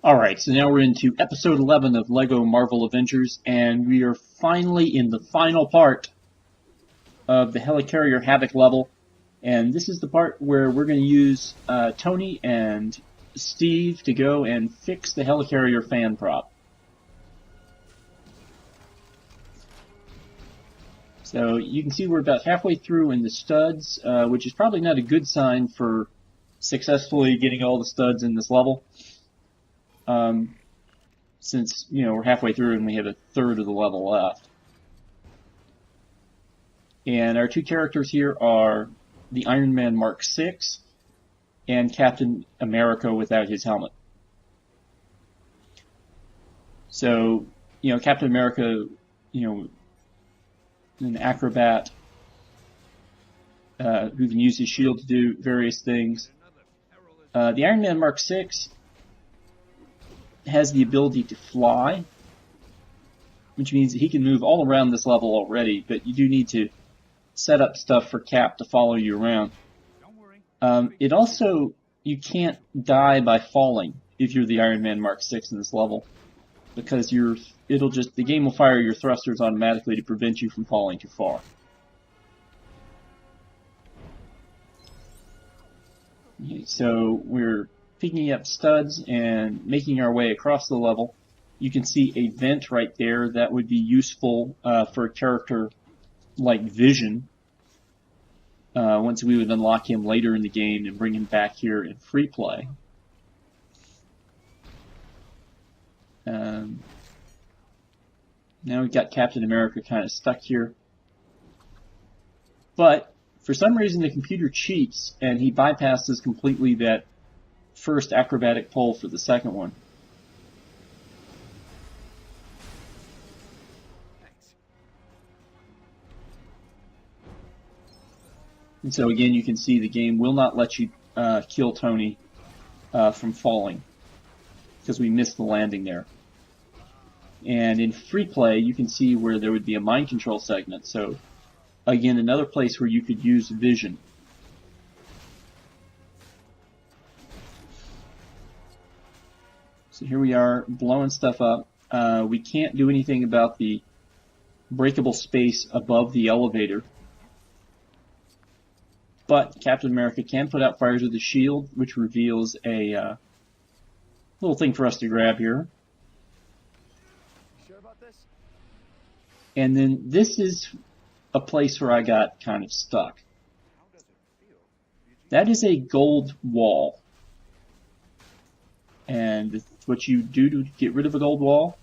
Alright, so now we're into episode 11 of LEGO Marvel Avengers, and we are finally in the final part of the Helicarrier Havoc level. And this is the part where we're going to use Tony and Steve to go and fix the Helicarrier fan prop. So you can see we're about halfway through in the studs, which is probably not a good sign for successfully getting all the studs in this level. Since, we're halfway through and we have a third of the level left. And our two characters here are the Iron Man Mark VI and Captain America without his helmet. So, Captain America, an acrobat who can use his shield to do various things. The Iron Man Mark VI has the ability to fly, which means that he can move all around this level already, but you do need to set up stuff for Cap to follow you around. It also, you can't die by falling if you're the Iron Man Mark VI in this level, because the game will fire your thrusters automatically to prevent you from falling too far. Okay, so we're picking up studs and making our way across the level. You can see a vent right there that would be useful for a character like Vision, once we would unlock him later in the game and bring him back here in free play. Now we've got Captain America kind of stuck here. But for some reason the computer cheats and he bypasses completely that first acrobatic pole for the second one. And so again, you can see the game will not let you kill Tony from falling because we missed the landing there. And in free play, you can see where there would be a mind control segment. So again, another place where you could use Vision. So here we are blowing stuff up. We can't do anything about the breakable space above the elevator. But Captain America can put out fires with the shield, which reveals a little thing for us to grab here. Sure about this? And then this is a place where I got kind of stuck. How does it feel? That is a gold wall. And what you do to get rid of a gold wall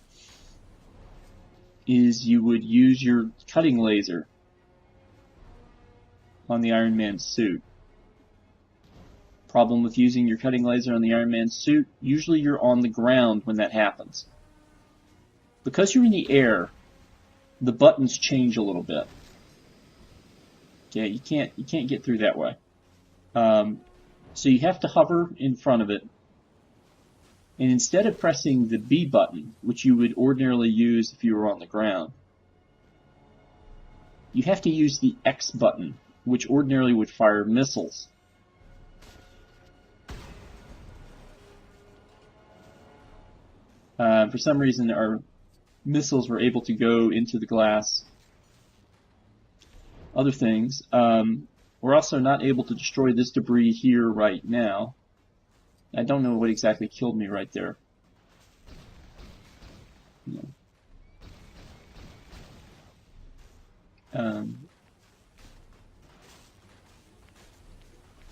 is you would use your cutting laser on the Iron Man suit. Problem with using your cutting laser on the Iron Man suit, usually you're on the ground when that happens. Because you're in the air, the buttons change a little bit. Okay, you can't get through that way. So you have to hover in front of it. And instead of pressing the B button, which you would ordinarily use if you were on the ground, you have to use the X button, which ordinarily would fire missiles. For some reason, our missiles were able to go into the glass. Other things, we're also not able to destroy this debris here right now. I don't know what exactly killed me right there.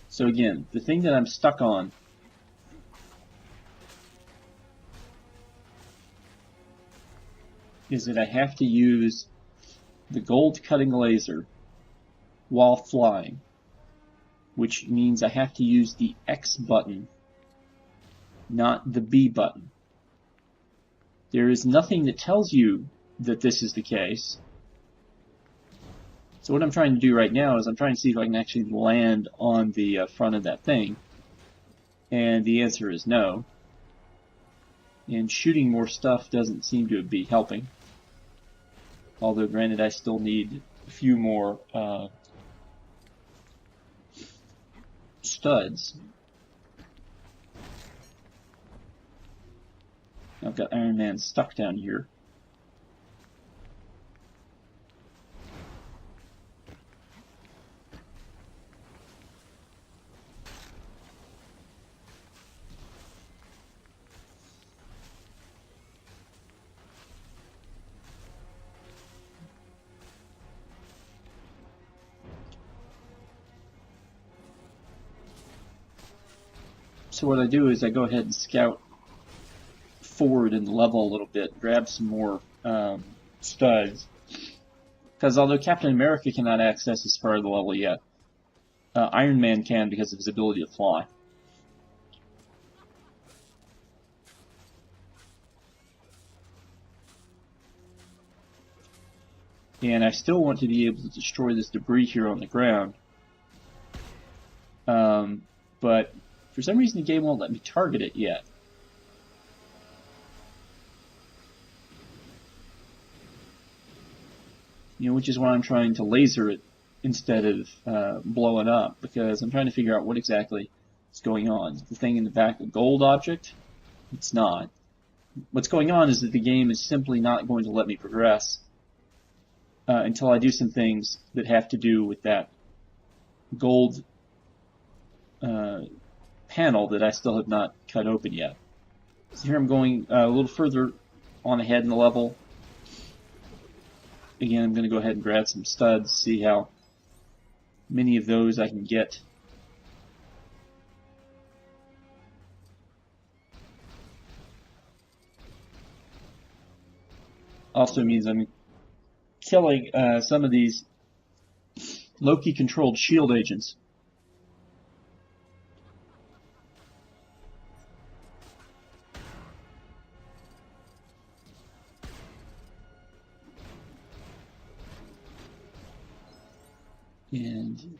So again, the thing that I'm stuck on is that I have to use the gold cutting laser while flying, which means I have to use the X button, not the B button. There is nothing that tells you that this is the case. So what I'm trying to do right now is I'm trying to see if I can actually land on the front of that thing. And the answer is no. And shooting more stuff doesn't seem to be helping. Although granted, I still need a few more studs. I've got Iron Man stuck down here. So what I do is I go ahead and scout forward in the level a little bit, grab some more studs. Because although Captain America cannot access this part of the level yet, Iron Man can because of his ability to fly. And I still want to be able to destroy this debris here on the ground. But for some reason the game won't let me target it yet. Which is why I'm trying to laser it instead of blow it up, because I'm trying to figure out what exactly is going on. Is the thing in the back a gold object? It's not. What's going on is that the game is simply not going to let me progress until I do some things that have to do with that gold panel that I still have not cut open yet. So here I'm going a little further on ahead in the level. Again, I'm going to go ahead and grab some studs, see how many of those I can get. Also means I'm killing some of these Loki-controlled shield agents. And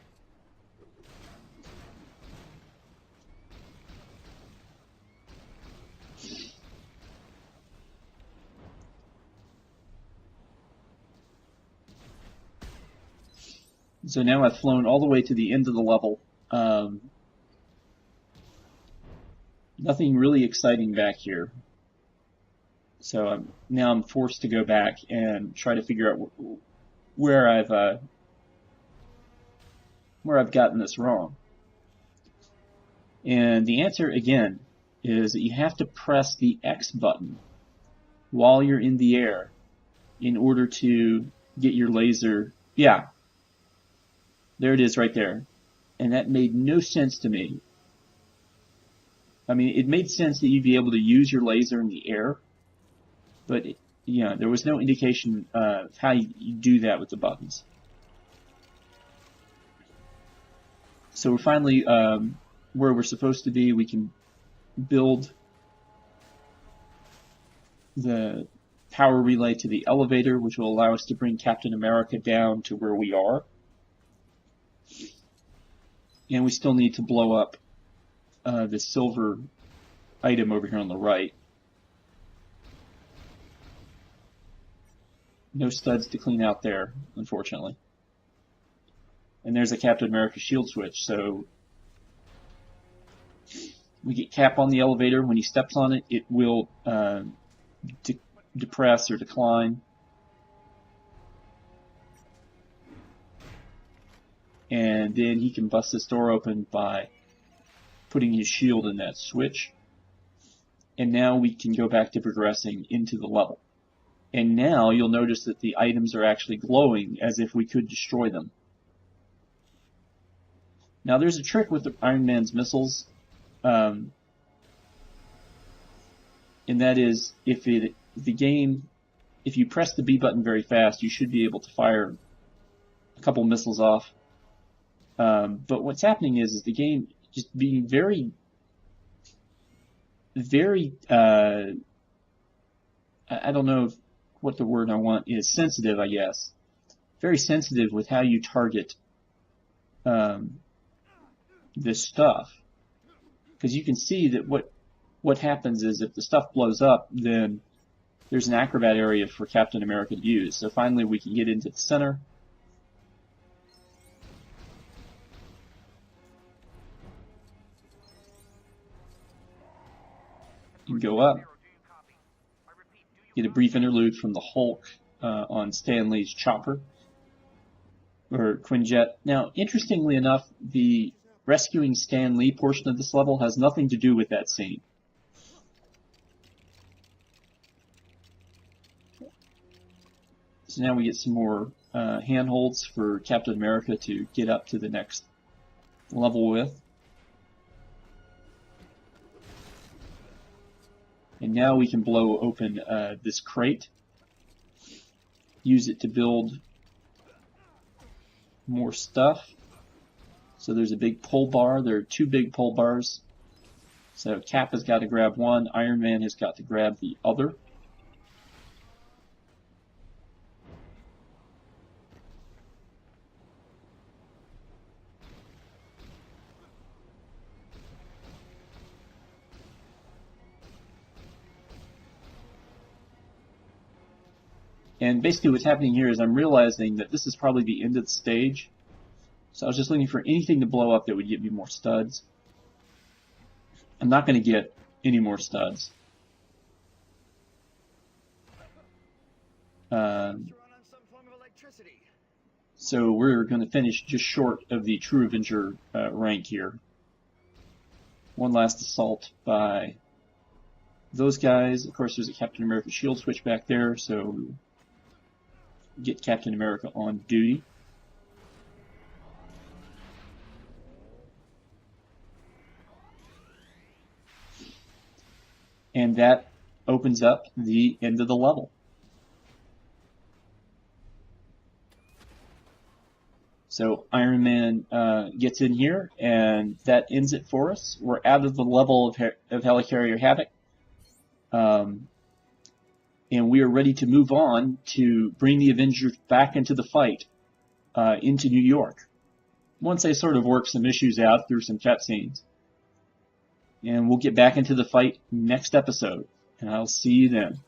so now I've flown all the way to the end of the level. Nothing really exciting back here. So now I'm forced to go back and try to figure out where I've gotten this wrong. And the answer, again, is that you have to press the X button while you're in the air in order to get your laser. Yeah, there it is right there. And that made no sense to me. I mean, it made sense that you'd be able to use your laser in the air, but there was no indication of how you do that with the buttons. So we're finally where we're supposed to be. We can build the power relay to the elevator, which will allow us to bring Captain America down to where we are. And we still need to blow up the silver item over here on the right. No studs to clean out there, unfortunately. And there's a Captain America shield switch, so we get Cap on the elevator. When he steps on it, it will depress or decline. And then he can bust this door open by putting his shield in that switch. And now we can go back to progressing into the level. And now you'll notice that the items are actually glowing as if we could destroy them. Now there's a trick with the Iron Man's missiles, and that is if you press the B button very fast, you should be able to fire a couple missiles off. But what's happening is the game just being very, very, I don't know what the word I want is, sensitive, I guess. Very sensitive with how you target this stuff. Because you can see that what happens is if the stuff blows up, then there's an acrobat area for Captain America to use. So finally we can get into the center. And go up. Get a brief interlude from the Hulk on Stan Lee's chopper, or Quinjet. Now, interestingly enough, the rescuing Stan Lee portion of this level has nothing to do with that scene. So now we get some more handholds for Captain America to get up to the next level with. And now we can blow open this crate, use it to build more stuff. So there's a big pull bar. There are two big pull bars. So Cap has got to grab one, Iron Man has got to grab the other. And basically what's happening here is I'm realizing that this is probably the end of the stage. So I was just looking for anything to blow up that would give me more studs. I'm not going to get any more studs. So we're going to finish just short of the True Avenger rank here. One last assault by those guys. Of course, there's a Captain America shield switch back there, so get Captain America on duty. And that opens up the end of the level. So Iron Man gets in here, and that ends it for us. We're out of the level of Helicarrier Havoc. And we are ready to move on to bring the Avengers back into the fight, into New York. Once they sort of work some issues out through some cutscenes. And we'll get back into the fight next episode. And I'll see you then.